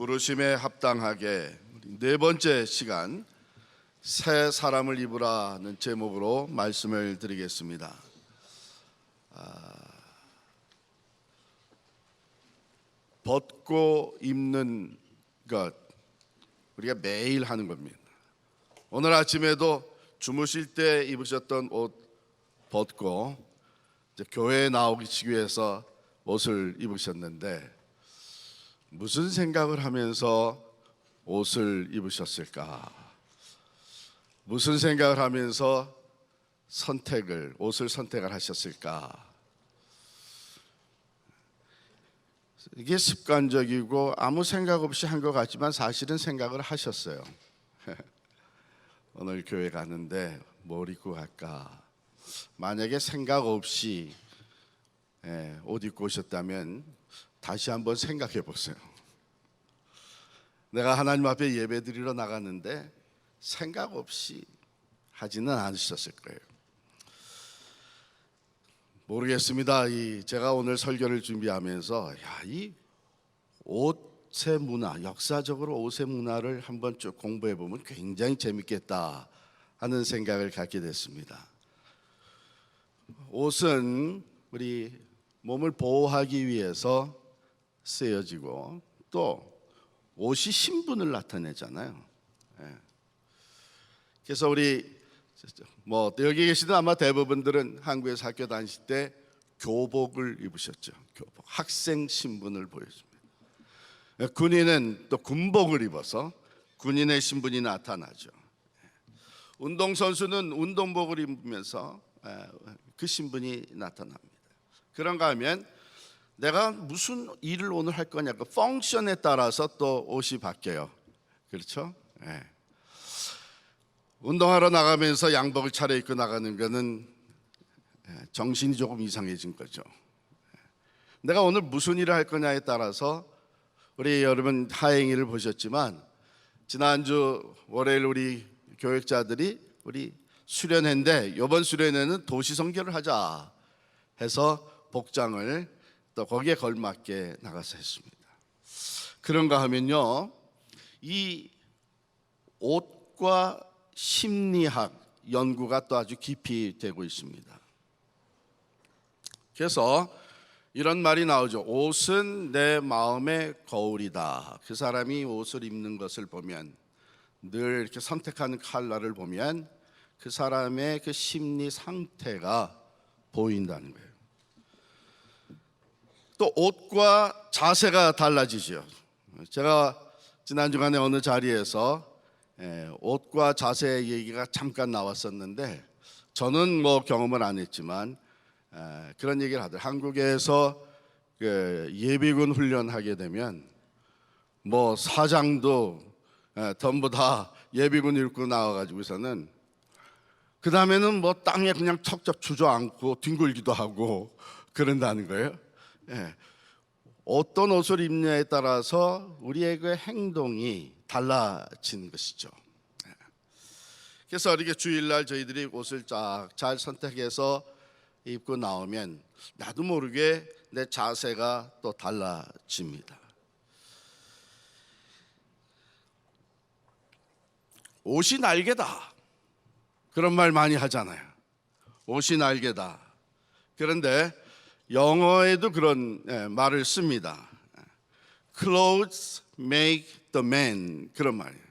부르심에 합당하게 네 번째 시간 새 사람을 입으라는 제목으로 말씀을 드리겠습니다. 벗고 입는 것, 우리가 매일 하는 겁니다. 오늘 아침에도 주무실 때 입으셨던 옷 벗고 이제 교회에 나오기 위해서 옷을 입으셨는데 무슨 생각을 하면서 옷을 입으셨을까? 무슨 생각을 하면서 옷을 선택을 하셨을까? 이게 습관적이고 아무 생각 없이 한 것 같지만 사실은 생각을 하셨어요. 오늘 교회 가는데 뭘 입고 갈까? 만약에 생각 없이 옷 입고 오셨다면 다시 한번 생각해 보세요. 내가 하나님 앞에 예배 드리러 나갔는데 생각 없이 하지는 않으셨을 거예요. 모르겠습니다. 제가 오늘 설교를 준비하면서 이 옷의 문화, 역사적으로 옷의 문화를 한번 쭉 공부해 보면 굉장히 재밌겠다 하는 생각을 갖게 됐습니다. 옷은 우리 몸을 보호하기 위해서 쓰여지고 또 옷이 신분을 나타내잖아요. 그래서 우리 여기 계시던 아마 대부분들은 한국에서 학교 다니실 때 교복을 입으셨죠. 교복, 학생 신분을 보여줍니다. 군인은 또 군복을 입어서 군인의 신분이 나타나죠. 운동선수는 운동복을 입으면서 그 신분이 나타납니다. 그런가 하면 내가 무슨 일을 오늘 할 거냐, 그 펑션에 따라서 또 옷이 바뀌어요. 그렇죠? 운동하러 나가면서 양복을 차려입고 나가는 거는 정신이 조금 이상해진 거죠. 내가 오늘 무슨 일을 할 거냐에 따라서 우리 여러분 하행일을 보셨지만 지난주 월요일 우리 교역자들이 우리 수련회인데 이번 수련회는 도시 선교를 하자 해서 복장을 또 거기에 걸맞게 나가서 했습니다. 그런가 하면요, 이 옷과 심리학 연구가 또 아주 깊이 되고 있습니다. 그래서 이런 말이 나오죠. 옷은 내 마음의 거울이다. 그 사람이 옷을 입는 것을 보면, 늘 이렇게 선택하는 컬러를 보면 그 사람의 그 심리 상태가 보인다는 거예요. 또 옷과 자세가 달라지죠. 제가 지난 주간에 어느 자리에서 옷과 자세 얘기가 잠깐 나왔었는데 저는 경험을 안 했지만 그런 얘기를 하더라고요. 한국에서 예비군 훈련하게 되면 사장도 전부 다 예비군 입고 나와가지고서는 그 다음에는 땅에 그냥 척척 주저앉고 뒹굴기도 하고 그런다는 거예요. 어떤 옷을 입느냐에 따라서 우리의 그 행동이 달라지는 것이죠. 그래서 이렇게 주일날 저희들이 옷을 쫙 잘 선택해서 입고 나오면 나도 모르게 내 자세가 또 달라집니다. 옷이 날개다, 그런 말 많이 하잖아요. 옷이 날개다. 그런데 영어에도 그런 말을 씁니다. Clothes make the man, 그런 말이에요.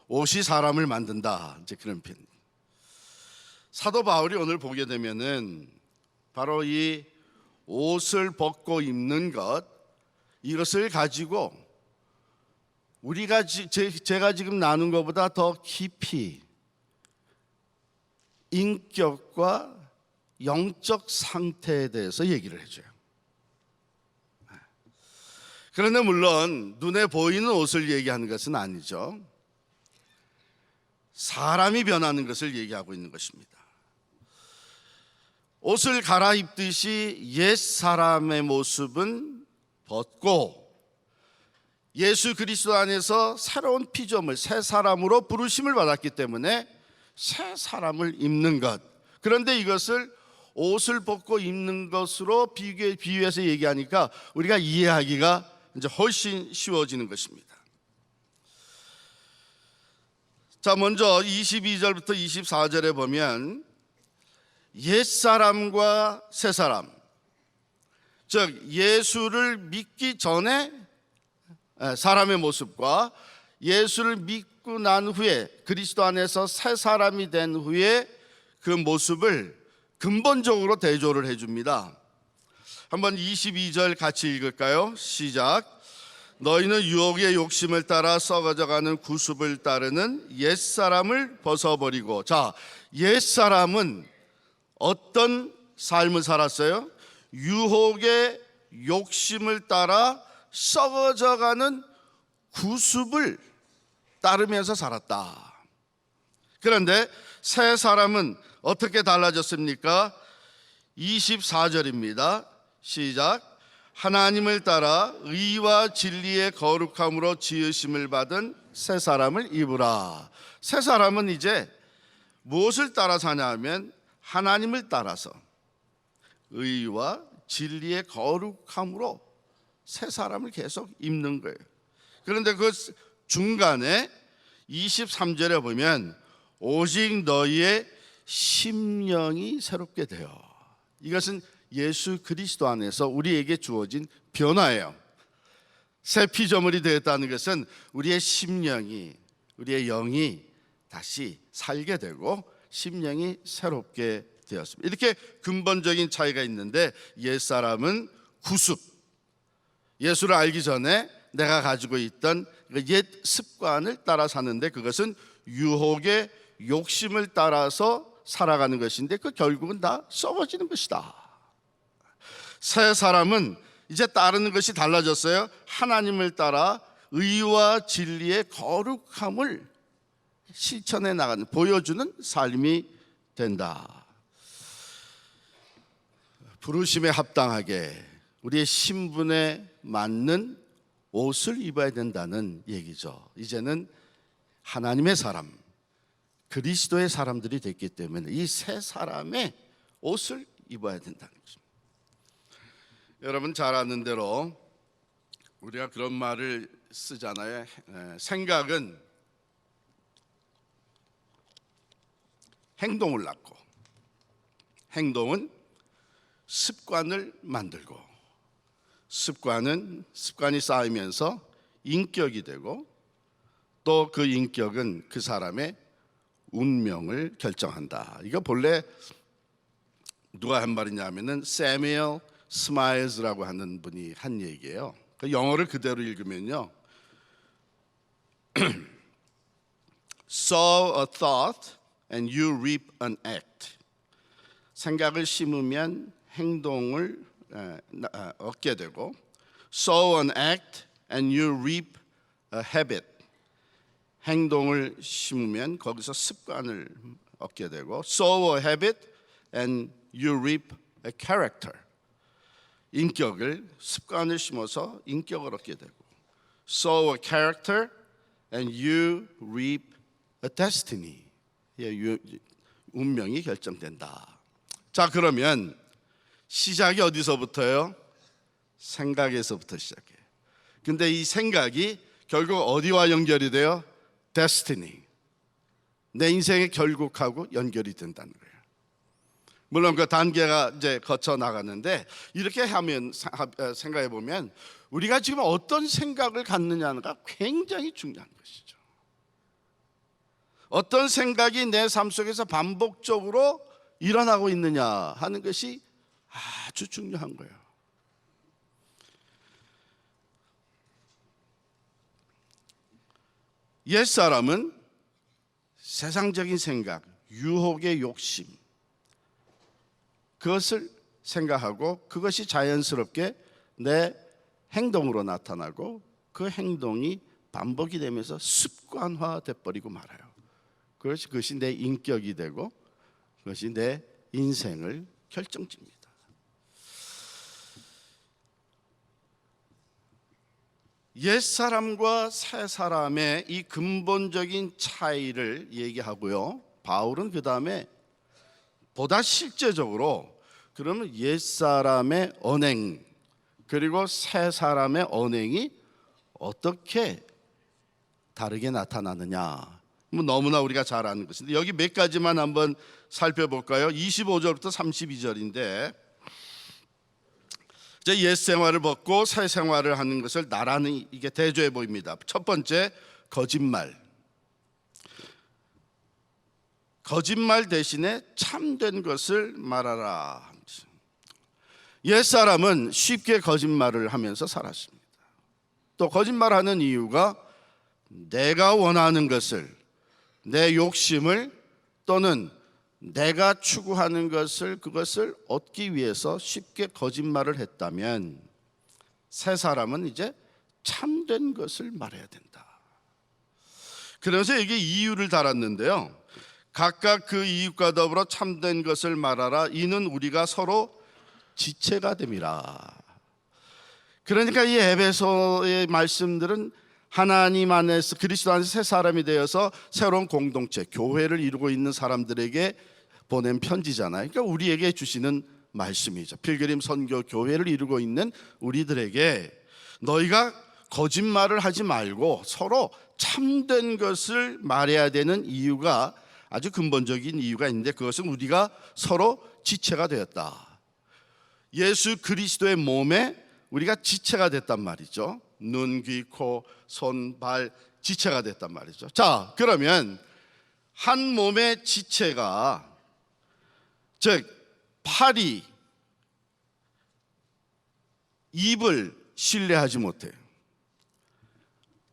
옷이 사람을 만든다, 이제 그런 편. 사도 바울이 오늘 보게 되면은 바로 이 옷을 벗고 입는 것, 이것을 가지고 우리가 제가 지금 나눈 것보다 더 깊이 인격과 영적 상태에 대해서 얘기를 해줘요. 그런데 물론 눈에 보이는 옷을 얘기하는 것은 아니죠. 사람이 변하는 것을 얘기하고 있는 것입니다. 옷을 갈아입듯이 옛 사람의 모습은 벗고 예수 그리스도 안에서 새로운 피조물, 새 사람으로 부르심을 받았기 때문에 새 사람을 입는 것. 그런데 이것을 옷을 벗고 입는 것으로 비유해서 얘기하니까 우리가 이해하기가 이제 훨씬 쉬워지는 것입니다. 자, 먼저 22절부터 24절에 보면 옛사람과 새사람, 즉 예수를 믿기 전에 사람의 모습과 예수를 믿고 난 후에 그리스도 안에서 새 사람이 된 후에 그 모습을 근본적으로 대조를 해줍니다. 한번 22절 같이 읽을까요? 시작. 너희는 유혹의 욕심을 따라 썩어져가는 구습을 따르는 옛사람을 벗어버리고. 자, 옛사람은 어떤 삶을 살았어요? 유혹의 욕심을 따라 썩어져가는 구습을 따르면서 살았다. 그런데 새 사람은 어떻게 달라졌습니까? 24절입니다. 시작. 하나님을 따라 의와 진리의 거룩함으로 지으심을 받은 새 사람을 입으라. 새 사람은 이제 무엇을 따라 사냐 하면 하나님을 따라서 의와 진리의 거룩함으로 새 사람을 계속 입는 거예요. 그런데 그 중간에 23절에 보면 오직 너희의 심령이 새롭게 되어. 이것은 예수 그리스도 안에서 우리에게 주어진 변화예요. 새 피조물이 되었다는 것은 우리의 심령이, 우리의 영이 다시 살게 되고 심령이 새롭게 되었습니다. 이렇게 근본적인 차이가 있는데 옛사람은 구습, 예수를 알기 전에 내가 가지고 있던 옛 습관을 따라 사는데 그것은 유혹의 욕심을 따라서 살아가는 것인데 그 결국은 다 썩어지는 것이다. 새 사람은 이제 따르는 것이 달라졌어요. 하나님을 따라 의와 진리의 거룩함을 실천해 나가는, 보여주는 삶이 된다. 부르심에 합당하게 우리의 신분에 맞는 옷을 입어야 된다는 얘기죠. 이제는 하나님의 사람, 그리스도의 사람들이 됐기 때문에 이 새 사람의 옷을 입어야 된다는 것입니다. 여러분 잘 아는 대로 우리가 그런 말을 쓰잖아요. 생각은 행동을 낳고 행동은 습관을 만들고 습관이 쌓이면서 인격이 되고 또 그 인격은 그 사람의 운명을 결정한다. 이거 본래 누가 한 말이냐면은 세뮤얼 스마일즈라고 하는 분이 한 얘기예요. 그 영어를 그대로 읽으면요, sow a thought and you reap an act. 생각을 심으면 행동을 얻게 되고, sow an act and you reap a habit. 행동을 심으면 거기서 습관을 얻게 되고, sow a habit and you reap a character. 인격을, 습관을 심어서 인격을 얻게 되고, sow a character and you reap a destiny. 운명이 결정된다. 자, 그러면 시작이 어디서부터요? 생각에서부터 시작해요. 근데 이 생각이 결국 어디와 연결이 돼요? destiny. 내 인생의 결국하고 연결이 된다는 거예요. 물론 그 단계가 이제 거쳐 나가는데 이렇게 하면 생각해 보면 우리가 지금 어떤 생각을 갖느냐가 굉장히 중요한 것이죠. 어떤 생각이 내 삶 속에서 반복적으로 일어나고 있느냐 하는 것이 아주 중요한 거예요. 옛사람은 세상적인 생각, 유혹의 욕심, 그것을 생각하고 그것이 자연스럽게 내 행동으로 나타나고 그 행동이 반복이 되면서 습관화돼 버리고 말아요. 그것이 내 인격이 되고 그것이 내 인생을 결정짓니다. 옛사람과 새사람의 이 근본적인 차이를 얘기하고요, 바울은 그 다음에 보다 실제적으로 그러면 옛사람의 언행 그리고 새사람의 언행이 어떻게 다르게 나타나느냐, 뭐 너무나 우리가 잘 아는 것인데 여기 몇 가지만 한번 살펴볼까요? 25절부터 32절인데 이제 옛 생활을 벗고 새 생활을 하는 것을 나란히 이게 대조해 보입니다. 첫 번째, 거짓말. 거짓말 대신에 참된 것을 말하라. 옛 사람은 쉽게 거짓말을 하면서 살았습니다. 또 거짓말하는 이유가 내가 원하는 것을, 내 욕심을 또는 내가 추구하는 것을, 그것을 얻기 위해서 쉽게 거짓말을 했다면 새 사람은 이제 참된 것을 말해야 된다. 그래서 이게 이유를 달았는데요. 각각 그 이웃과 더불어 참된 것을 말하라. 이는 우리가 서로 지체가 됨이라. 그러니까 이 에베소의 말씀들은 하나님 안에서, 그리스도 안에서 새 사람이 되어서 새로운 공동체, 교회를 이루고 있는 사람들에게 보낸 편지잖아요. 그러니까 우리에게 주시는 말씀이죠. 필그림 선교 교회를 이루고 있는 우리들에게 너희가 거짓말을 하지 말고 서로 참된 것을 말해야 되는 이유가, 아주 근본적인 이유가 있는데, 그것은 우리가 서로 지체가 되었다. 예수 그리스도의 몸에 우리가 지체가 됐단 말이죠. 눈, 귀, 코, 손, 발, 지체가 됐단 말이죠. 자, 그러면 한 몸의 지체가, 즉 팔이 입을 신뢰하지 못해요.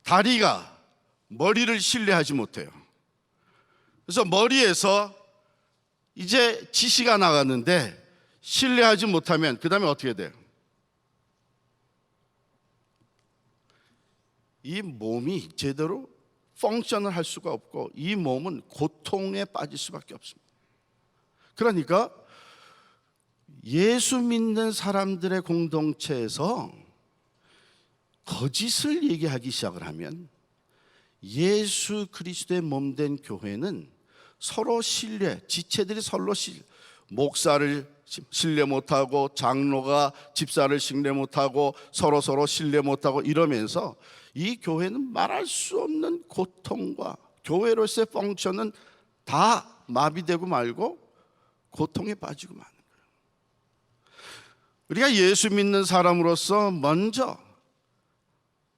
다리가 머리를 신뢰하지 못해요. 그래서 머리에서 이제 지시가 나갔는데 신뢰하지 못하면 그 다음에 어떻게 돼요? 이 몸이 제대로 펑션을 할 수가 없고 이 몸은 고통에 빠질 수밖에 없습니다. 그러니까 예수 믿는 사람들의 공동체에서 거짓을 얘기하기 시작을 하면 예수 그리스도의 몸된 교회는 서로 신뢰, 지체들이 서로 목사를 신뢰 못하고 장로가 집사를 신뢰 못하고 서로 신뢰 못하고 이러면서 이 교회는 말할 수 없는 고통과 교회로서의 펑션은 다 마비되고 말고 고통에 빠지고 마는 거예요. 우리가 예수 믿는 사람으로서 먼저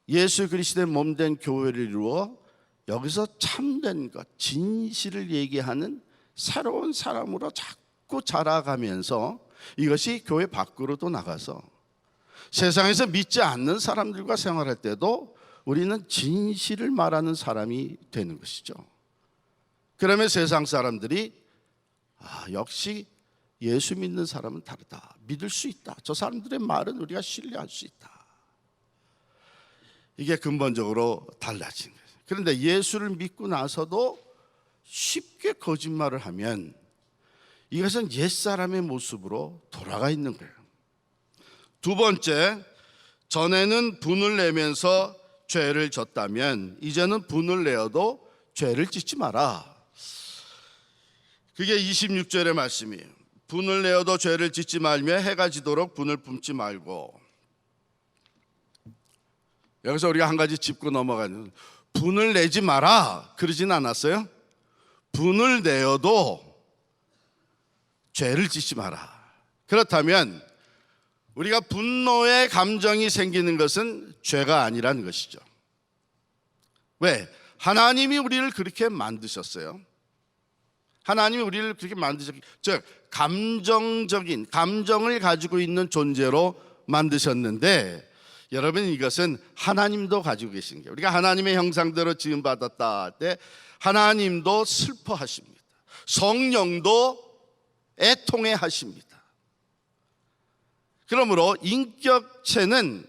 예수 그리스도의 몸된 교회를 이루어 여기서 참된 것, 진실을 얘기하는 새로운 사람으로 자꾸 자라가면서 이것이 교회 밖으로도 나가서 세상에서 믿지 않는 사람들과 생활할 때도 우리는 진실을 말하는 사람이 되는 것이죠. 그러면 세상 사람들이 역시 예수 믿는 사람은 다르다, 믿을 수 있다, 저 사람들의 말은 우리가 신뢰할 수 있다. 이게 근본적으로 달라진 거예요. 그런데 예수를 믿고 나서도 쉽게 거짓말을 하면 이것은 옛사람의 모습으로 돌아가 있는 거예요. 두 번째, 전에는 분을 내면서 죄를 졌다면 이제는 분을 내어도 죄를 짓지 마라. 그게 26절의 말씀이에요. 분을 내어도 죄를 짓지 말며 해가 지도록 분을 품지 말고. 여기서 우리가 한 가지 짚고 넘어가는, 분을 내지 마라 그러진 않았어요. 분을 내어도 죄를 짓지 마라. 그렇다면 우리가 분노의 감정이 생기는 것은 죄가 아니라는 것이죠. 왜? 하나님이 우리를 그렇게 만드셨어요. 하나님이 우리를 그렇게 만드셨기, 즉 감정적인, 감정을 가지고 있는 존재로 만드셨는데, 여러분 이것은 하나님도 가지고 계신 게, 우리가 하나님의 형상대로 지음받았다 할 때 하나님도 슬퍼하십니다. 성령도 애통해 하십니다. 그러므로 인격체는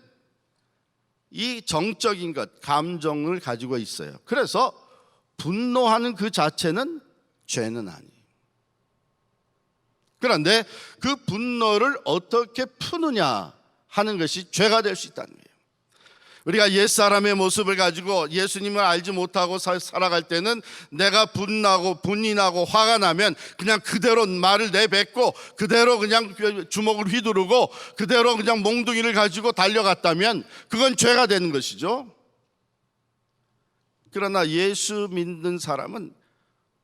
이 정적인 것, 감정을 가지고 있어요. 그래서 분노하는 그 자체는 죄는 아니에요. 그런데 그 분노를 어떻게 푸느냐 하는 것이 죄가 될 수 있다는 거예요. 우리가 옛사람의 모습을 가지고 예수님을 알지 못하고 살아갈 때는 내가 분이 나고 화가 나면 그냥 그대로 말을 내뱉고 그대로 그냥 주먹을 휘두르고 그대로 그냥 몽둥이를 가지고 달려갔다면 그건 죄가 되는 것이죠. 그러나 예수 믿는 사람은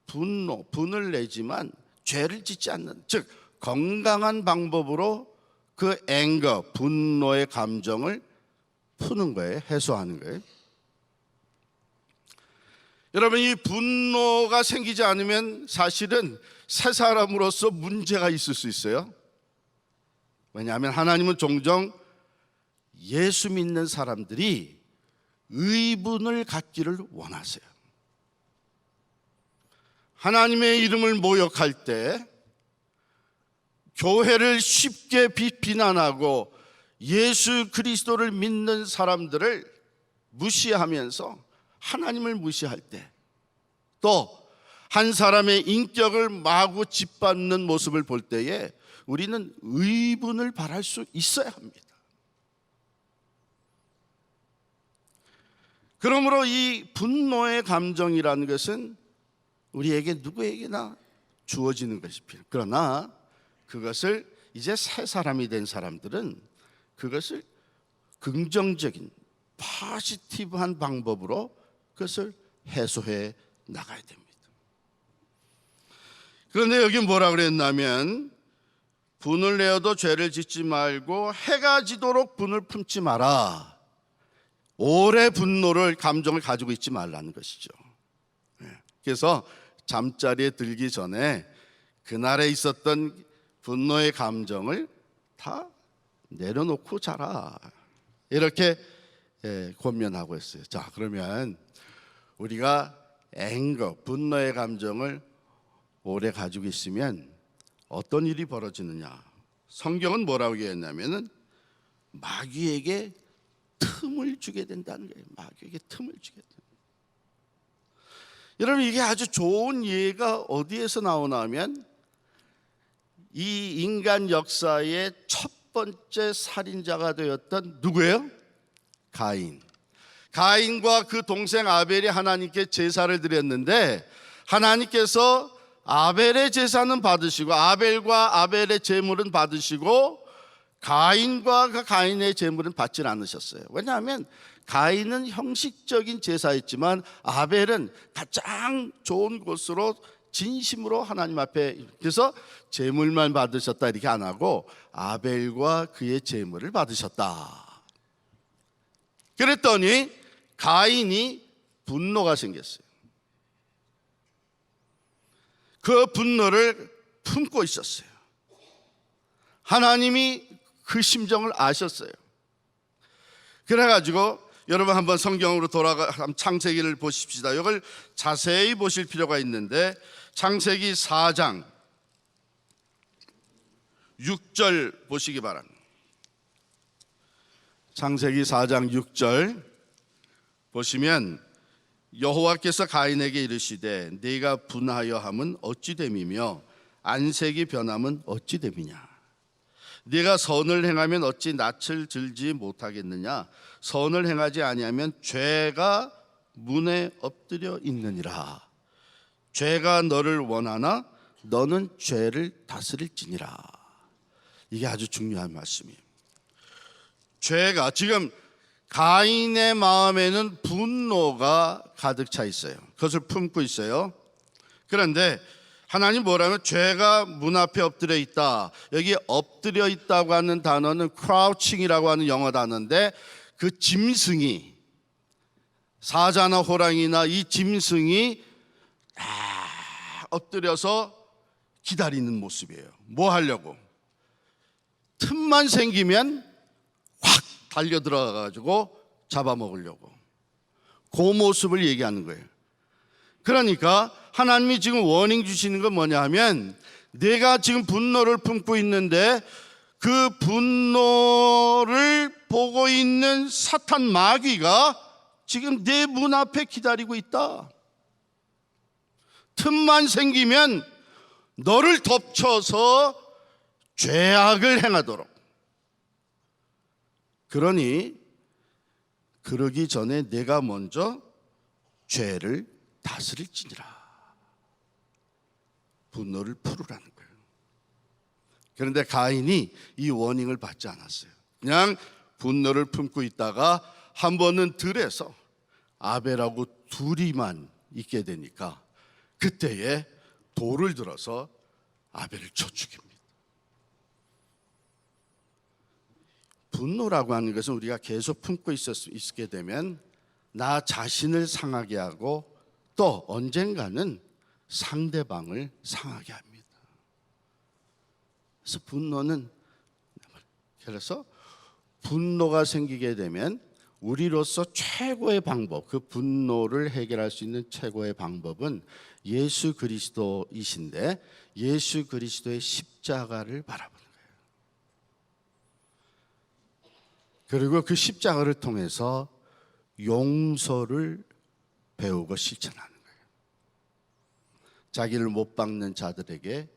분을 내지만 죄를 짓지 않는, 즉 건강한 방법으로 그 분노의 감정을 푸는 거예요. 해소하는 거예요. 여러분, 이 분노가 생기지 않으면 사실은 새 사람으로서 문제가 있을 수 있어요. 왜냐하면 하나님은 종종 예수 믿는 사람들이 의분을 갖기를 원하세요. 하나님의 이름을 모욕할 때 교회를 쉽게 비난하고 예수 그리스도를 믿는 사람들을 무시하면서 하나님을 무시할 때, 또 한 사람의 인격을 마구 짓밟는 모습을 볼 때에 우리는 의분을 발할 수 있어야 합니다. 그러므로 이 분노의 감정이라는 것은 우리에게 누구에게나 주어지는 것이 필요해요. 그러나 그것을 이제 새 사람이 된 사람들은 그것을 긍정적인 포지티브한 방법으로 그것을 해소해 나가야 됩니다. 그런데 여기 뭐라 그랬냐면 분을 내어도 죄를 짓지 말고 해가 지도록 분을 품지 마라. 오래 분노를 감정을 가지고 있지 말라는 것이죠. 그래서 잠자리에 들기 전에 그날에 있었던 분노의 감정을 다 내려놓고 자라, 이렇게 권면하고 있어요. 자, 그러면 우리가 분노의 감정을 오래 가지고 있으면 어떤 일이 벌어지느냐? 성경은 뭐라고 얘기했냐면은 마귀에게 틈을 주게 된다는 거예요. 마귀에게 틈을 주게 된다. 여러분, 이게 아주 좋은 예가 어디에서 나오냐면 이 인간 역사의 첫 번째 살인자가 되었던 누구예요? 가인과 그 동생 아벨이 하나님께 제사를 드렸는데 하나님께서 아벨의 제사는 받으시고 아벨과 아벨의 제물은 받으시고 가인과 가인의 제물은 받지 않으셨어요. 왜냐하면 가인은 형식적인 제사였지만 아벨은 가장 좋은 곳으로 진심으로 하나님 앞에, 그래서 제물만 받으셨다 이렇게 안 하고 아벨과 그의 제물을 받으셨다. 그랬더니 가인이 분노가 생겼어요. 그 분노를 품고 있었어요. 하나님이 그 심정을 아셨어요. 그래가지고 여러분 한번 성경으로 돌아가 창세기를 보십시다. 이걸 자세히 보실 필요가 있는데 창세기 4장 6절 보시기 바랍니다. 창세기 4장 6절 보시면 여호와께서 가인에게 이르시되 네가 분하여 함은 어찌 됨이며 안색이 변함은 어찌 됨이냐. 네가 선을 행하면 어찌 낯을 들지 못하겠느냐. 선을 행하지 아니하면 죄가 문에 엎드려 있느니라. 죄가 너를 원하나 너는 죄를 다스릴지니라. 이게 아주 중요한 말씀이에요. 죄가, 지금 가인의 마음에는 분노가 가득 차 있어요. 그것을 품고 있어요. 그런데 하나님 뭐라면 죄가 문 앞에 엎드려 있다. 여기 엎드려 있다고 하는 단어는 crouching이라고 하는 영어 단어인데 그 짐승이, 사자나 호랑이나 이 짐승이 엎드려서 기다리는 모습이에요. 뭐 하려고? 틈만 생기면 확 달려 들어가가지고 잡아먹으려고. 그 모습을 얘기하는 거예요. 그러니까 하나님이 지금 워닝 주시는 건 뭐냐 하면 내가 지금 분노를 품고 있는데 그 분노를 보고 있는 사탄 마귀가 지금 내 문 앞에 기다리고 있다. 틈만 생기면 너를 덮쳐서 죄악을 행하도록. 그러니 그러기 전에 내가 먼저 죄를 다스릴지니라. 분노를 풀으라는 거예요. 그런데 가인이 이 워닝을 받지 않았어요. 그냥 분노를 품고 있다가 한 번은 들에서 아벨하고 둘이만 있게 되니까 그때에 돌을 들어서 아벨을 쳐 죽입니다. 분노라고 하는 것은 우리가 계속 품고 있게 되면 나 자신을 상하게 하고 또 언젠가는 상대방을 상하게 합니다. 그래서 분노가 생기게 되면 우리로서 최고의 방법, 그 분노를 해결할 수 있는 최고의 방법은 예수 그리스도이신데 예수 그리스도의 십자가를 바라보는 거예요. 그리고 그 십자가를 통해서 용서를 배우고 실천하는 거예요. 자기를 못 박는 자들에게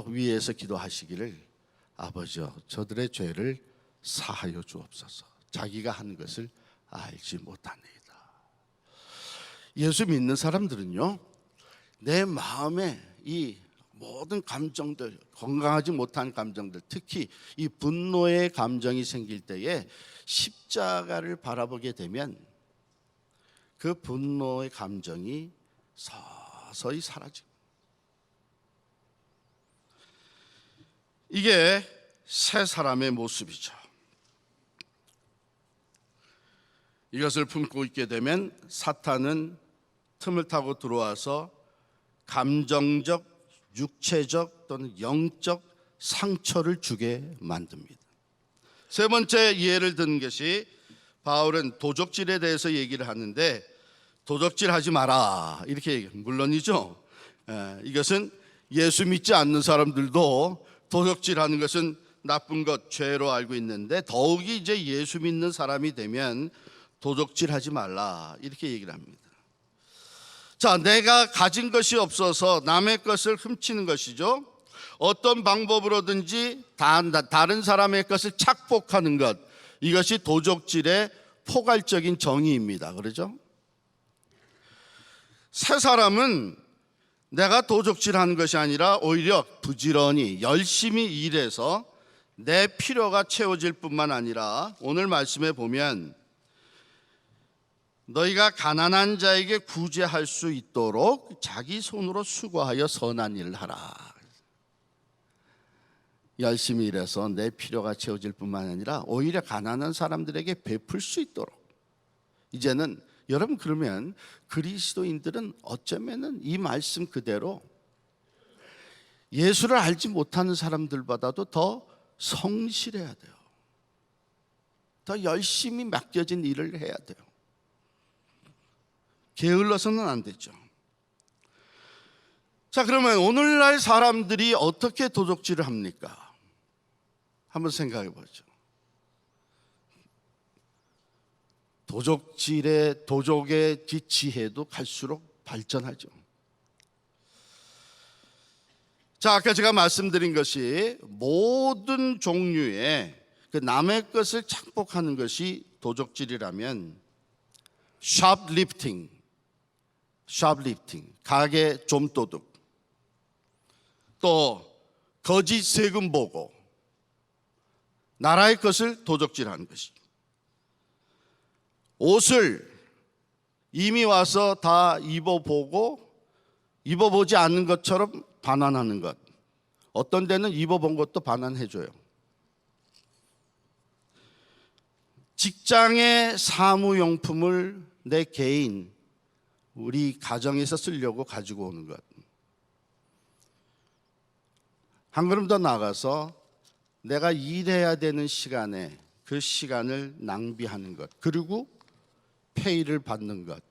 위에서 기도하시기를 아버지여 저들의 죄를 사하여 주옵소서. 자기가 한 것을 알지 못하니이다. 예수 믿는 사람들은요, 내 마음에 이 모든 감정들, 건강하지 못한 감정들, 특히 이 분노의 감정이 생길 때에 십자가를 바라보게 되면 그 분노의 감정이 서서히 사라집니다. 이게 새 사람의 모습이죠. 이것을 품고 있게 되면 사탄은 틈을 타고 들어와서 감정적, 육체적 또는 영적 상처를 주게 만듭니다. 세 번째 예를 든 것이 바울은 도적질에 대해서 얘기를 하는데 도적질하지 마라 이렇게 얘기해요. 물론이죠. 이것은 예수 믿지 않는 사람들도 도적질하는 것은 나쁜 것, 죄로 알고 있는데 더욱이 이제 예수 믿는 사람이 되면 도적질하지 말라 이렇게 얘기를 합니다. 자, 내가 가진 것이 없어서 남의 것을 훔치는 것이죠. 어떤 방법으로든지 다른 사람의 것을 착복하는 것, 이것이 도적질의 포괄적인 정의입니다. 그렇죠? 새 사람은 내가 도적질하는 것이 아니라 오히려 부지런히 열심히 일해서 내 필요가 채워질 뿐만 아니라 오늘 말씀에 보면 너희가 가난한 자에게 구제할 수 있도록 자기 손으로 수고하여 선한 일을 하라. 열심히 일해서 내 필요가 채워질 뿐만 아니라 오히려 가난한 사람들에게 베풀 수 있도록. 이제는 여러분 그러면 그리스도인들은 어쩌면은 이 말씀 그대로 예수를 알지 못하는 사람들보다도 더 성실해야 돼요. 더 열심히 맡겨진 일을 해야 돼요. 게을러서는 안 되죠. 자, 그러면 오늘날 사람들이 어떻게 도적질을 합니까? 한번 생각해 보죠. 도적의 지혜도 갈수록 발전하죠. 자, 아까 제가 말씀드린 것이 모든 종류의 그 남의 것을 착복하는 것이 도적질이라면 샵리프팅, 가계 좀도둑, 또 거짓 세금 보고 나라의 것을 도적질하는 것이죠. 옷을 이미 와서 다 입어보지 않는 것처럼 반환하는 것. 어떤 데는 입어본 것도 반환해줘요. 직장의 사무용품을 내 개인, 우리 가정에서 쓰려고 가지고 오는 것. 한 걸음 더 나아가서 내가 일해야 되는 시간에 그 시간을 낭비하는 것. 그리고 페이를 받는 것.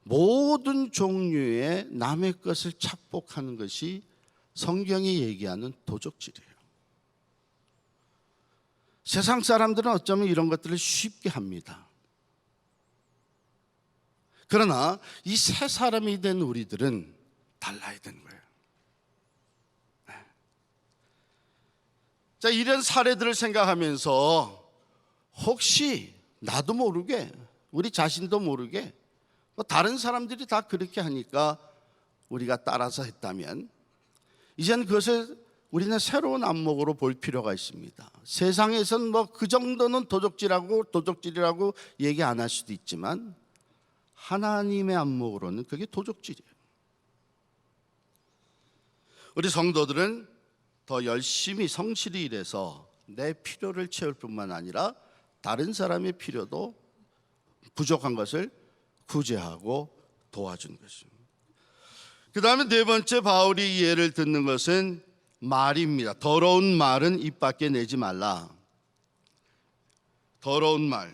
모든 종류의 남의 것을 착복하는 것이 성경이 얘기하는 도적질이에요. 세상 사람들은 어쩌면 이런 것들을 쉽게 합니다. 그러나 이 새 사람이 된 우리들은 달라야 되는 거예요. 자, 이런 사례들을 생각하면서 혹시 나도 모르게, 우리 자신도 모르게 다른 사람들이 다 그렇게 하니까 우리가 따라서 했다면 이제는 그것을 우리는 새로운 안목으로 볼 필요가 있습니다. 세상에선 뭐 그 정도는 도적질이라고 얘기 안 할 수도 있지만 하나님의 안목으로는 그게 도적질이에요. 우리 성도들은 더 열심히 성실히 일해서 내 필요를 채울 뿐만 아니라 다른 사람의 필요도 부족한 것을 구제하고 도와주는 것입니다. 그 다음에 네 번째 바울이 이 예를 듣는 것은 말입니다. 더러운 말은 입 밖에 내지 말라. 더러운 말,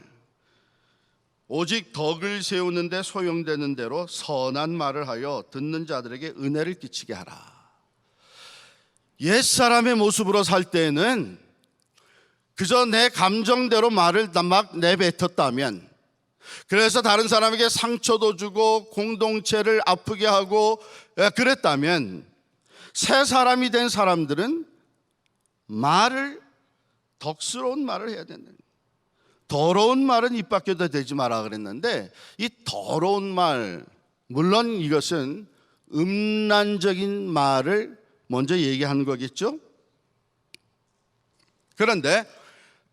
오직 덕을 세우는 데 소용되는 대로 선한 말을 하여 듣는 자들에게 은혜를 끼치게 하라. 옛사람의 모습으로 살 때에는 그저 내 감정대로 말을 막 내뱉었다면, 그래서 다른 사람에게 상처도 주고 공동체를 아프게 하고 그랬다면, 새 사람이 된 사람들은 덕스러운 말을 해야 된다. 더러운 말은 입 밖에도 대지 마라 그랬는데, 이 더러운 말, 물론 이것은 음란적인 말을 먼저 얘기하는 거겠죠. 그런데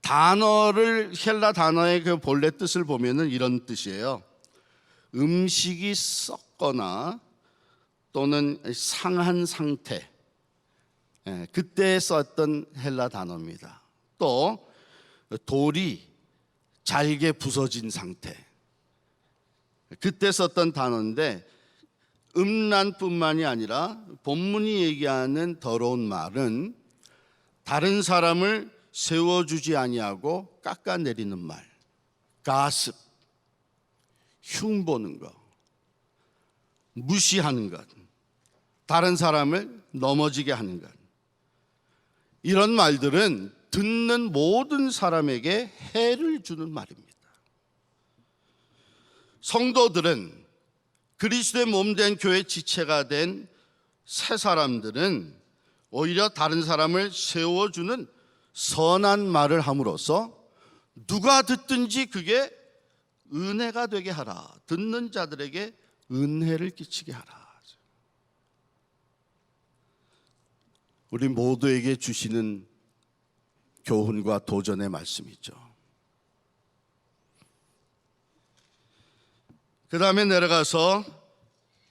헬라 단어의 그 본래 뜻을 보면은 이런 뜻이에요. 음식이 썩거나 또는 상한 상태, 그때 썼던 헬라 단어입니다. 또 돌이 잘게 부서진 상태, 그때 썼던 단어인데, 음란뿐만이 아니라 본문이 얘기하는 더러운 말은 다른 사람을 세워주지 아니하고 깎아내리는 말, 가습, 흉보는 것, 무시하는 것, 다른 사람을 넘어지게 하는 것, 이런 말들은 듣는 모든 사람에게 해를 주는 말입니다. 성도들은, 그리스도의 몸된 교회 지체가 된 새 사람들은 오히려 다른 사람을 세워주는 선한 말을 함으로써 누가 듣든지 그게 은혜가 되게 하라. 듣는 자들에게 은혜를 끼치게 하라. 우리 모두에게 주시는 교훈과 도전의 말씀이죠. 그 다음에 내려가서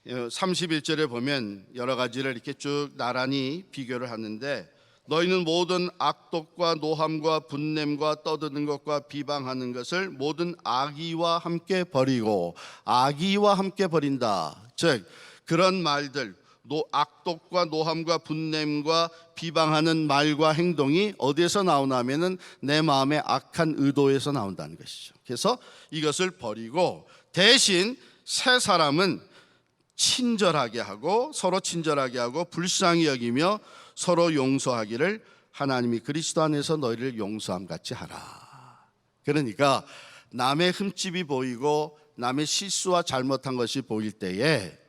31절에 보면 여러 가지를 이렇게 쭉 나란히 비교를 하는데, 너희는 모든 악독과 노함과 분냄과 떠드는 것과 비방하는 것을 모든 악의와 함께 버리고, 악의와 함께 버린다. 즉 그런 말들, 악독과 노함과 분냄과 비방하는 말과 행동이 어디에서 나오나 하면은 내 마음의 악한 의도에서 나온다는 것이죠. 그래서 이것을 버리고 대신 새 사람은 친절하게 하고, 서로 친절하게 하고 불쌍히 여기며 서로 용서하기를 하나님이 그리스도 안에서 너희를 용서함 같이 하라. 그러니까 남의 흠집이 보이고 남의 실수와 잘못한 것이 보일 때에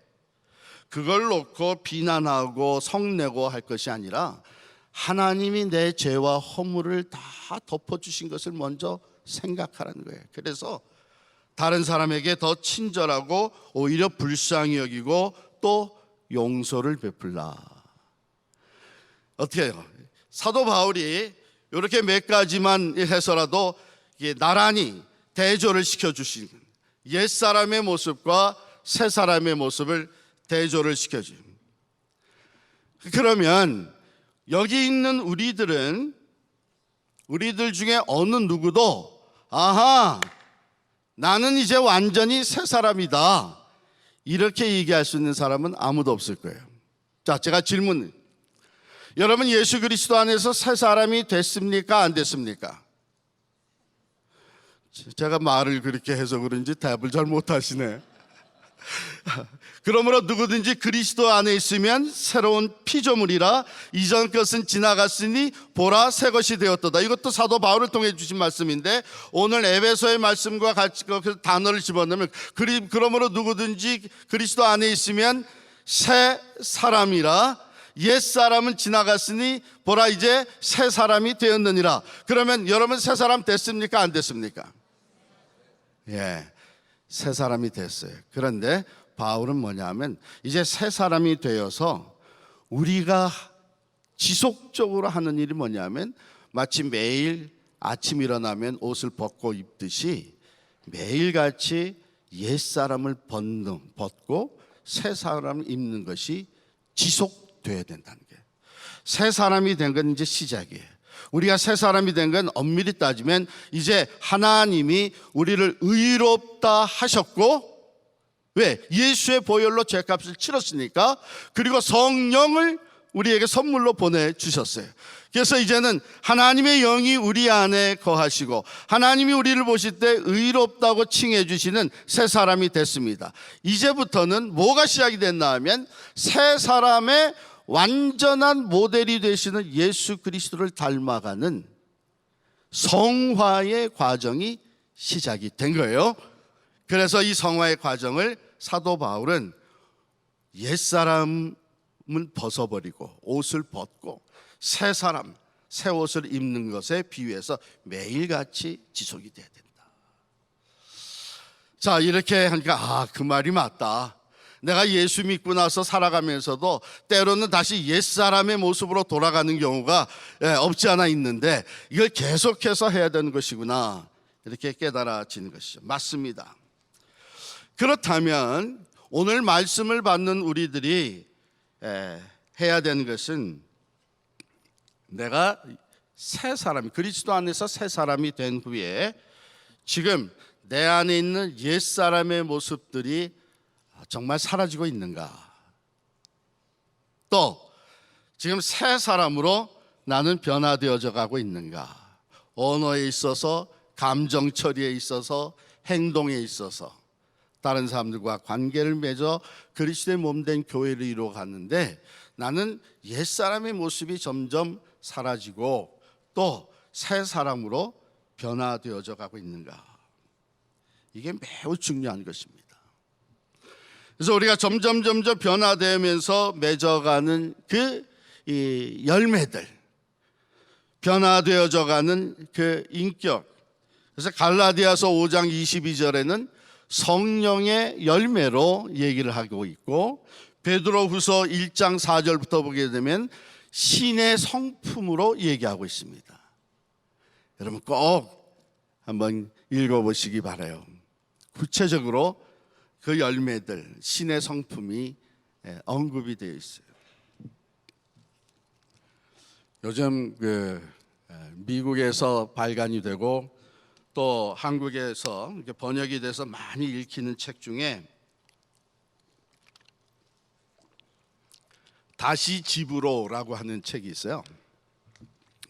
그걸 놓고 비난하고 성내고 할 것이 아니라, 하나님이 내 죄와 허물을 다 덮어주신 것을 먼저 생각하라는 거예요. 그래서 다른 사람에게 더 친절하고 오히려 불쌍히 여기고 또 용서를 베풀라. 어떻게 해요? 사도 바울이 이렇게 몇 가지만 해서라도 나란히 대조를 시켜주신, 옛사람의 모습과 새사람의 모습을 대조를 시켜줘요. 그러면 여기 있는 우리들 중에 어느 누구도 아하, 나는 이제 완전히 새 사람이다, 이렇게 얘기할 수 있는 사람은 아무도 없을 거예요. 자, 제가 질문, 여러분 예수 그리스도 안에서 새 사람이 됐습니까? 안 됐습니까? 제가 말을 그렇게 해서 그런지 답을 잘 못하시네. 그러므로 누구든지 그리스도 안에 있으면 새로운 피조물이라, 이전 것은 지나갔으니 보라 새 것이 되었도다. 이것도 사도 바울을 통해 주신 말씀인데, 오늘 에베소의 말씀과 같이 그 단어를 집어넣으면, 그러므로 누구든지 그리스도 안에 있으면 새 사람이라, 옛 사람은 지나갔으니 보라 이제 새 사람이 되었느니라. 그러면 여러분 새 사람 됐습니까? 안 됐습니까? 예, 새 사람이 됐어요. 그런데 바울은 뭐냐면, 이제 새 사람이 되어서 우리가 지속적으로 하는 일이 뭐냐면 마치 매일 아침 일어나면 옷을 벗고 입듯이 매일같이 옛사람을 벗고 새 사람을 입는 것이 지속돼야 된다는 게, 새 사람이 된 건 이제 시작이에요. 우리가 새 사람이 된 건 엄밀히 따지면 이제 하나님이 우리를 의롭다 하셨고, 왜? 예수의 보혈로 죄값을 치렀으니까. 그리고 성령을 우리에게 선물로 보내주셨어요. 그래서 이제는 하나님의 영이 우리 안에 거하시고 하나님이 우리를 보실 때 의롭다고 칭해 주시는 새 사람이 됐습니다. 이제부터는 뭐가 시작이 됐나 하면 새 사람의 완전한 모델이 되시는 예수 그리스도를 닮아가는 성화의 과정이 시작이 된 거예요. 그래서 이 성화의 과정을 사도 바울은 옛사람을 벗어버리고 옷을 벗고 새 사람, 새 옷을 입는 것에 비유해서 매일같이 지속이 돼야 된다. 자, 이렇게 하니까 그 말이 맞다. 내가 예수 믿고 나서 살아가면서도 때로는 다시 옛사람의 모습으로 돌아가는 경우가 없지 않아 있는데 이걸 계속해서 해야 되는 것이구나, 이렇게 깨달아지는 것이죠. 맞습니다. 그렇다면 오늘 말씀을 받는 우리들이 해야 되는 것은, 내가 새 사람, 그리스도 안에서 새 사람이 된 후에 지금 내 안에 있는 옛사람의 모습들이 정말 사라지고 있는가, 또 지금 새 사람으로 나는 변화되어져 가고 있는가, 언어에 있어서, 감정 처리에 있어서, 행동에 있어서 다른 사람들과 관계를 맺어 그리스도의 몸된 교회를 이루어 갔는데 나는 옛사람의 모습이 점점 사라지고 또 새 사람으로 변화되어져 가고 있는가, 이게 매우 중요한 것입니다. 그래서 우리가 점점 변화되면서 맺어가는 그 열매들, 변화되어져 가는 그 인격, 그래서 갈라디아서 5장 22절에는 성령의 열매로 얘기를 하고 있고, 베드로후서 1장 4절부터 보게 되면 신의 성품으로 얘기하고 있습니다. 여러분 꼭 한번 읽어보시기 바라요. 구체적으로 그 열매들, 신의 성품이 언급이 되어 있어요. 요즘 미국에서 발간이 되고 또 한국에서 번역이 돼서 많이 읽히는 책 중에 다시 집으로라고 하는 책이 있어요.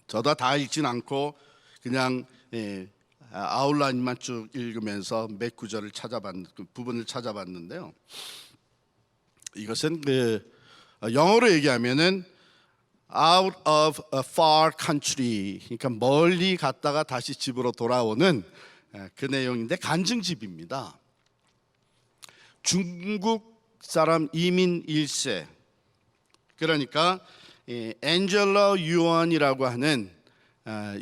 저도 다 읽진 않고 그냥 아웃라인만 쭉 읽으면서 몇 구절을 그 부분을 찾아봤는데요. 이것은 영어로 얘기하면은 out of a far country, 그러니까 멀리 갔다가 다시 집으로 돌아오는 그 내용인데 간증집입니다. 중국 사람 이민 1세, 그러니까 엔젤라 유언이라고 하는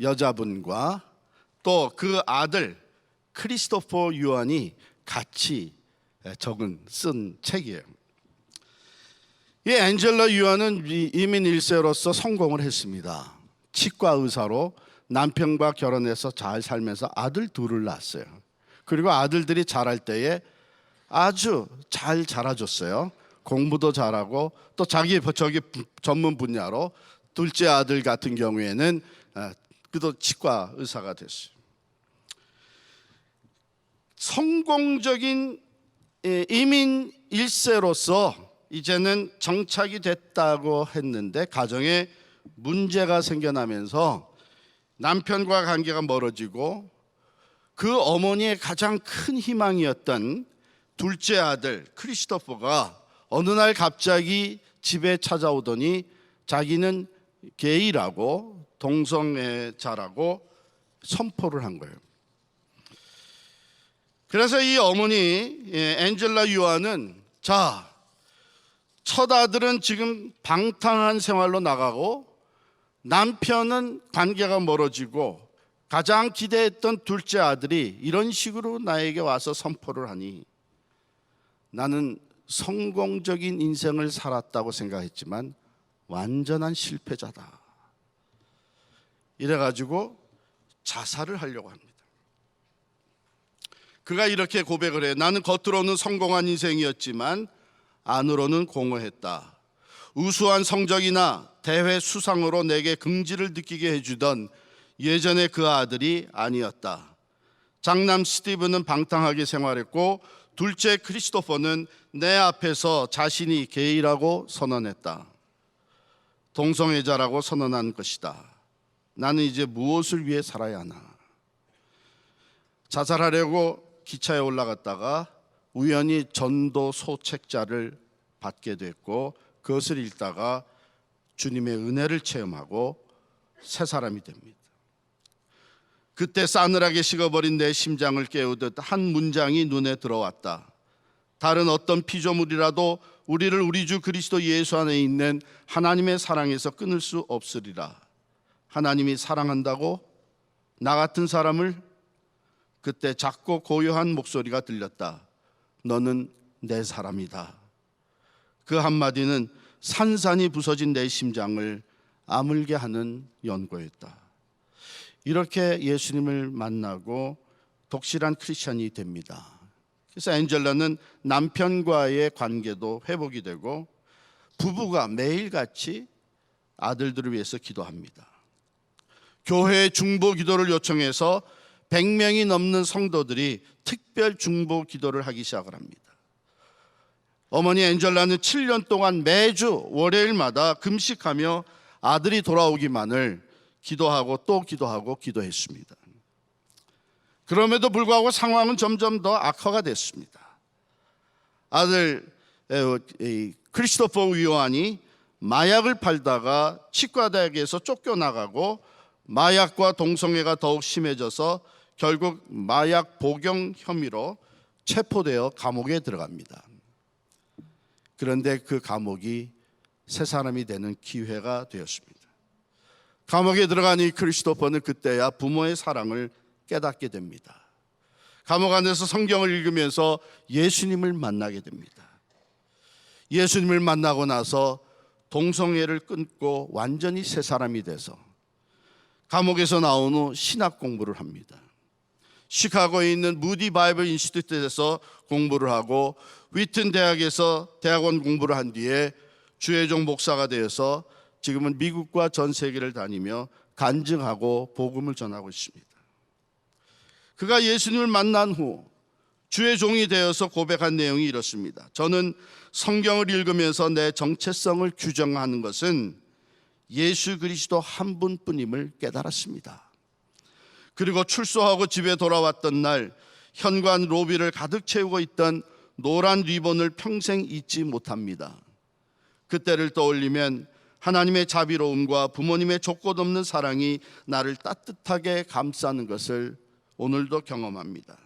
여자분과 또 그 아들 크리스토퍼 유언이 같이 쓴 책이에요. 이 엔젤라 유언은 이민 1세로서 성공을 했습니다. 치과 의사로 남편과 결혼해서 잘 살면서 아들 둘을 낳았어요. 그리고 아들들이 자랄 때에 아주 잘 자라줬어요. 공부도 잘하고 또 자기 전문 분야로 둘째 아들 같은 경우에는 그도 치과 의사가 됐어요. 성공적인 이민 1세로서 이제는 정착이 됐다고 했는데 가정에 문제가 생겨나면서 남편과 관계가 멀어지고 그 어머니의 가장 큰 희망이었던 둘째 아들 크리스토퍼가 어느 날 갑자기 집에 찾아오더니 자기는 게이라고, 동성애자라고 선포를 한 거예요. 그래서 이 어머니 엔젤라 유아는 첫 아들은 지금 방탕한 생활로 나가고 남편은 관계가 멀어지고 가장 기대했던 둘째 아들이 이런 식으로 나에게 와서 선포를 하니 나는 성공적인 인생을 살았다고 생각했지만 완전한 실패자다. 이래가지고 자살을 하려고 합니다. 그가 이렇게 고백을 해. 나는 겉으로는 성공한 인생이었지만 안으로는 공허했다. 우수한 성적이나 대회 수상으로 내게 긍지를 느끼게 해주던 예전의 그 아들이 아니었다. 장남 스티븐은 방탕하게 생활했고 둘째 크리스토퍼는 내 앞에서 자신이 게이라고 선언했다. 동성애자라고 선언한 것이다. 나는 이제 무엇을 위해 살아야 하나? 자살하려고 기차에 올라갔다가 우연히 전도 소책자를 받게 됐고 그것을 읽다가 주님의 은혜를 체험하고 새 사람이 됩니다. 그때 싸늘하게 식어버린 내 심장을 깨우듯 한 문장이 눈에 들어왔다. 다른 어떤 피조물이라도 우리를 우리 주 그리스도 예수 안에 있는 하나님의 사랑에서 끊을 수 없으리라. 하나님이 사랑한다고 나 같은 사람을? 그때 작고 고요한 목소리가 들렸다. 너는 내 사람이다. 그 한마디는 산산이 부서진 내 심장을 아물게 하는 연고였다. 이렇게 예수님을 만나고 독실한 크리스찬이 됩니다. 그래서 엔젤라는 남편과의 관계도 회복이 되고 부부가 매일같이 아들들을 위해서 기도합니다. 교회 중보 기도를 요청해서 100명이 넘는 성도들이 특별 중보 기도를 하기 시작을 합니다. 어머니 엔젤라는 7년 동안 매주 월요일마다 금식하며 아들이 돌아오기만을 기도하고 또 기도하고 기도했습니다. 그럼에도 불구하고 상황은 점점 더 악화가 됐습니다. 아들 크리스토퍼 위오안이 마약을 팔다가 치과대학에서 쫓겨나가고 마약과 동성애가 더욱 심해져서 결국 마약 복용 혐의로 체포되어 감옥에 들어갑니다. 그런데 그 감옥이 새 사람이 되는 기회가 되었습니다. 감옥에 들어간 이 크리스토퍼는 그때야 부모의 사랑을 깨닫게 됩니다. 감옥 안에서 성경을 읽으면서 예수님을 만나게 됩니다. 예수님을 만나고 나서 동성애를 끊고 완전히 새 사람이 돼서 감옥에서 나온 후 신학 공부를 합니다. 시카고에 있는 무디 바이블 인스티튜트에서 공부를 하고 위튼 대학에서 대학원 공부를 한 뒤에 주혜종 목사가 되어서 지금은 미국과 전 세계를 다니며 간증하고 복음을 전하고 있습니다. 그가 예수님을 만난 후 주의 종이 되어서 고백한 내용이 이렇습니다. 저는 성경을 읽으면서 내 정체성을 규정하는 것은 예수 그리스도 한 분뿐임을 깨달았습니다. 그리고 출소하고 집에 돌아왔던 날 현관 로비를 가득 채우고 있던 노란 리본을 평생 잊지 못합니다. 그때를 떠올리면 하나님의 자비로움과 부모님의 조건 없는 사랑이 나를 따뜻하게 감싸는 것을 오늘도 경험합니다.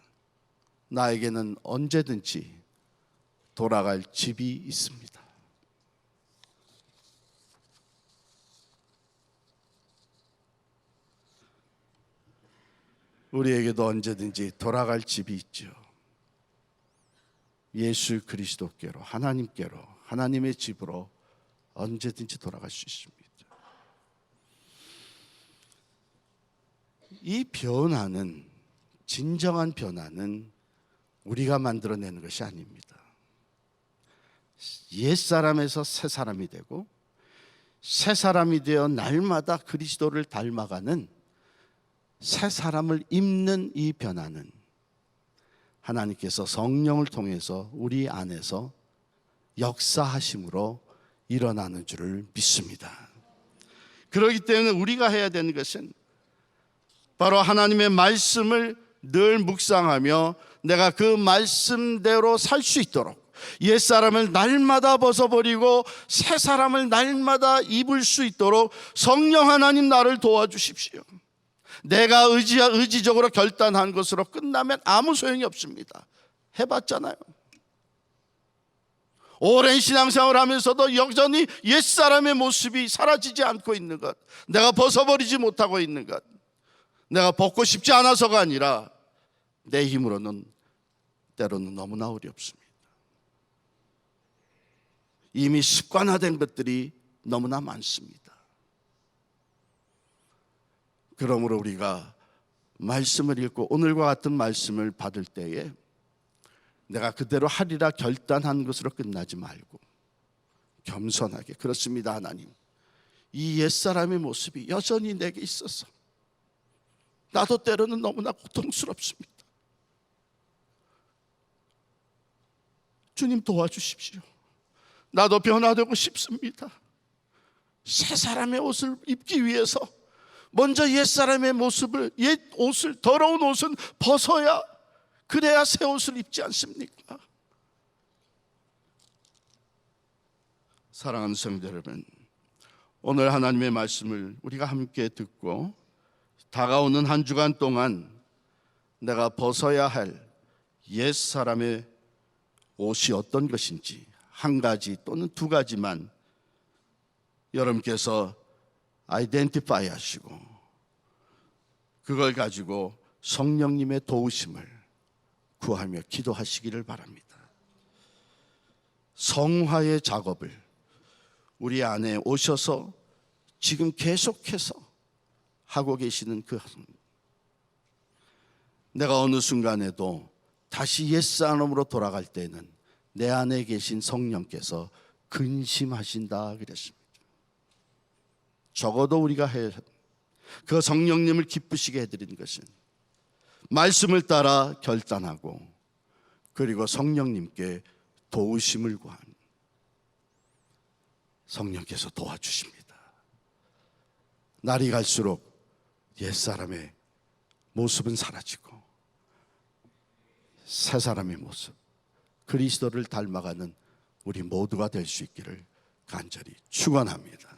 나에게는 언제든지 돌아갈 집이 있습니다. 우리에게도 언제든지 돌아갈 집이 있죠. 예수 그리스도께로, 하나님께로, 하나님의 집으로 언제든지 돌아갈 수 있습니다. 이 변화는, 진정한 변화는 우리가 만들어내는 것이 아닙니다. 옛사람에서 새 사람이 되고 새 사람이 되어 날마다 그리스도를 닮아가는 새 사람을 입는 이 변화는 하나님께서 성령을 통해서 우리 안에서 역사하심으로 일어나는 줄을 믿습니다. 그렇기 때문에 우리가 해야 되는 것은 바로 하나님의 말씀을 늘 묵상하며 내가 그 말씀대로 살 수 있도록, 옛사람을 날마다 벗어버리고 새 사람을 날마다 입을 수 있도록 성령 하나님 나를 도와주십시오. 내가 의지적으로 결단한 것으로 끝나면 아무 소용이 없습니다. 해봤잖아요. 오랜 신앙생활을 하면서도 여전히 옛사람의 모습이 사라지지 않고 있는 것, 내가 벗어버리지 못하고 있는 것, 내가 벗고 싶지 않아서가 아니라 내 힘으로는 때로는 너무나 어렵습니다. 이미 습관화된 것들이 너무나 많습니다. 그러므로 우리가 말씀을 읽고 오늘과 같은 말씀을 받을 때에 내가 그대로 하리라 결단한 것으로 끝나지 말고 겸손하게, 그렇습니다 하나님, 이 옛사람의 모습이 여전히 내게 있어서 나도 때로는 너무나 고통스럽습니다. 주님 도와주십시오. 나도 변화되고 싶습니다. 새 사람의 옷을 입기 위해서 먼저 옛사람의 모습을, 옛 옷을, 더러운 옷은 벗어야 그래야 새 옷을 입지 않습니까? 사랑하는 성도 여러분, 오늘 하나님의 말씀을 우리가 함께 듣고 다가오는 한 주간 동안 내가 벗어야 할 옛사람의 옷이 어떤 것인지 한 가지 또는 두 가지만 여러분께서 아이덴티파이 하시고 그걸 가지고 성령님의 도우심을 구하며 기도하시기를 바랍니다. 성화의 작업을 우리 안에 오셔서 지금 계속해서 하고 계시는 그 내가 어느 순간에도 다시 옛사람으로 돌아갈 때는 내 안에 계신 성령께서 근심하신다 그랬습니다. 적어도 우리가 그 성령님을 기쁘시게 해드리는 것은 말씀을 따라 결단하고 그리고 성령님께 도우심을 구한, 성령께서 도와주십니다. 날이 갈수록 옛사람의 모습은 사라지고 새 사람의 모습, 그리스도를 닮아가는 우리 모두가 될 수 있기를 간절히 축원합니다.